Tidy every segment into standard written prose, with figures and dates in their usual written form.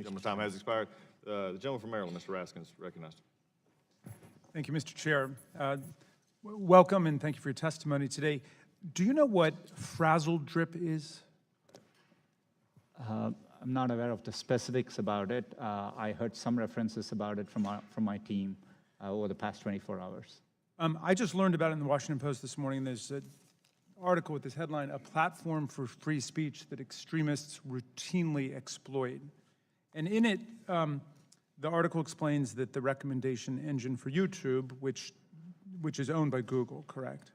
Gentleman's time has expired. The gentleman from Maryland, Mr. Raskin, is recognized. Thank you, Mr. Chair. Welcome and thank you for your testimony today. Do you know what Frazzledrip is? I'm not aware of the specifics about it. I heard some references about it from my team over the past 24 hours. I just learned about it in the Washington Post this morning. There's an article with this headline, "A Platform for Free Speech That Extremists Routinely Exploit." And in it, the article explains that the recommendation engine for YouTube, which is owned by Google, correct?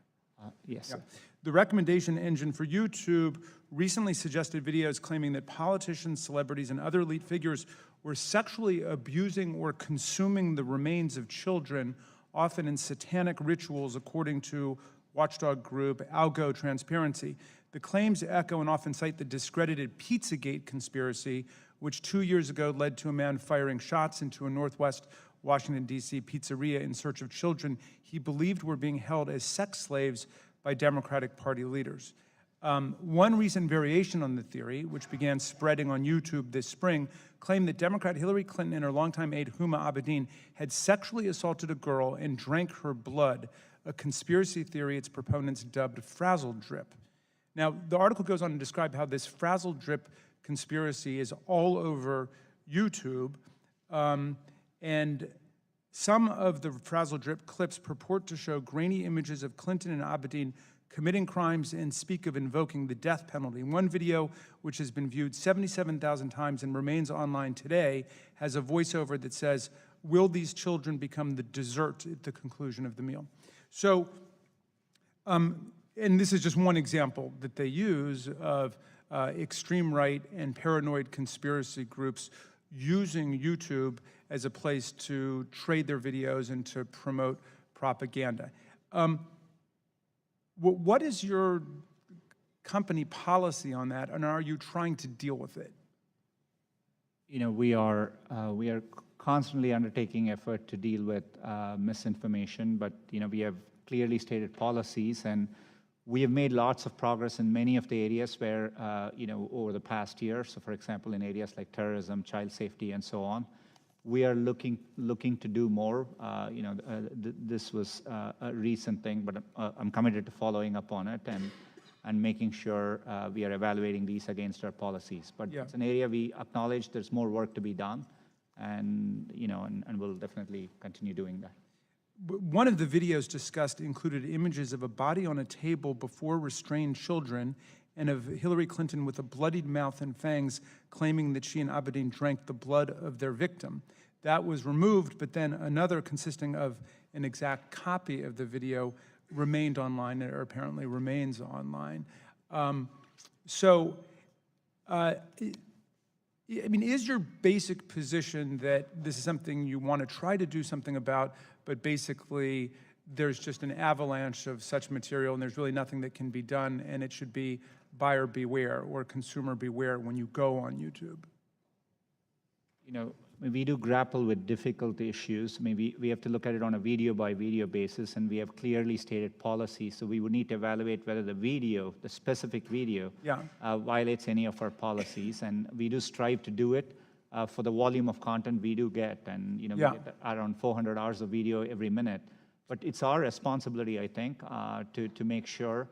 Yes, sir. The recommendation engine for YouTube recently suggested videos claiming that politicians, celebrities, and other elite figures were sexually abusing or consuming the remains of children, often in satanic rituals, according to watchdog group Algo Transparency. The claims echo and often cite the discredited Pizzagate conspiracy, which 2 years ago led to a man firing shots into a Northwest Washington, D.C. pizzeria in search of children he believed were being held as sex slaves by Democratic Party leaders. One recent variation on the theory, which began spreading on YouTube this spring, claimed that Democrat Hillary Clinton and her longtime aide Huma Abedin had sexually assaulted a girl and drank her blood, a conspiracy theory its proponents dubbed Frazzledrip. Now, the article goes on to describe how this Frazzledrip conspiracy is all over YouTube, and some of the Frazzledrip clips purport to show grainy images of Clinton and Abedin committing crimes and speak of invoking the death penalty. One video, which has been viewed 77,000 times and remains online today, has a voiceover that says, "Will these children become the dessert at the conclusion of the meal?" So, and this is just one example that they use of extreme right and paranoid conspiracy groups using YouTube as a place to trade their videos and to promote propaganda. What is your company policy on that, and are you trying to deal with it? You know, we are constantly undertaking effort to deal with misinformation, but you know, we have clearly stated policies, and we have made lots of progress in many of the areas where, you know, over the past year. So, for example, in areas like terrorism, child safety, and so on, we are looking to do more. You know, this was a recent thing, but I'm committed to following up on it and making sure we are evaluating these against our policies. But yeah, it's an area we acknowledge there's more work to be done, and you know, and we'll definitely continue doing that. One of the videos discussed included images of a body on a table before restrained children and of Hillary Clinton with a bloodied mouth and fangs, claiming that she and Abedin drank the blood of their victim. That was removed, but then another consisting of an exact copy of the video remained online, or apparently remains online. I mean, is your basic position that this is something you want to try to do something about, but basically there's just an avalanche of such material and there's really nothing that can be done, and it should be buyer beware or consumer beware when you go on YouTube? You know, we do grapple with difficult issues. Maybe we have to look at it on a video-by-video basis, and we have clearly stated policies. So we would need to evaluate whether the video, the specific video, violates any of our policies. And we do strive to do it for the volume of content we do get. And you know, we get around 400 hours of video every minute. But it's our responsibility, I think, to make sure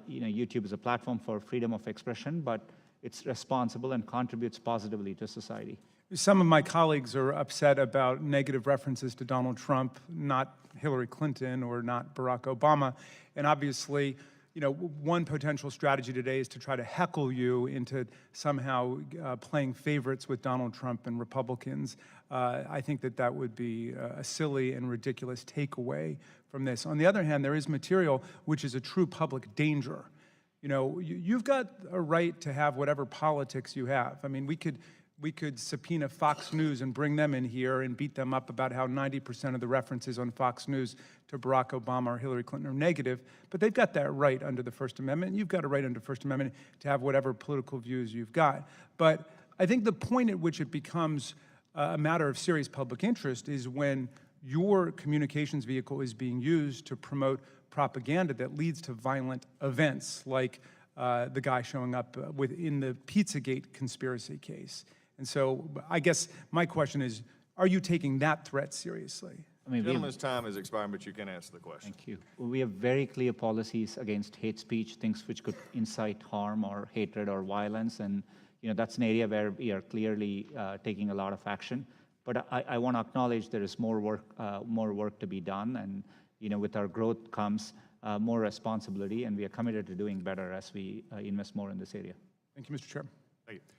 you know, YouTube is a platform for freedom of expression, but it's responsible and contributes positively to society. Some of my colleagues are upset about negative references to Donald Trump, not Hillary Clinton or not Barack Obama. And obviously, you know, one potential strategy today is to try to heckle you into somehow playing favorites with Donald Trump and Republicans. I think that that would be a silly and ridiculous takeaway from this. On the other hand, there is material which is a true public danger. You know, you've got a right to have whatever politics you have. I mean, we could subpoena Fox News and bring them in here and beat them up about how 90% of the references on Fox News to Barack Obama or Hillary Clinton are negative, but they've got that right under the First Amendment. You've got a right under the First Amendment to have whatever political views you've got. But I think the point at which it becomes a matter of serious public interest is when your communications vehicle is being used to promote propaganda that leads to violent events, like the guy showing up within the Pizzagate conspiracy case. And so I guess my question is, are you taking that threat seriously? I mean, Gentleman's time is expiring, but you can answer the question. thank you. We have very clear policies against hate speech, things which could incite harm or hatred or violence, and that's an area where we are clearly taking a lot of action. But I want to acknowledge there is more work to be done, and with our growth comes more responsibility, and we are committed to doing better as we invest more in this area. Thank you, Mr. Chair. Thank you.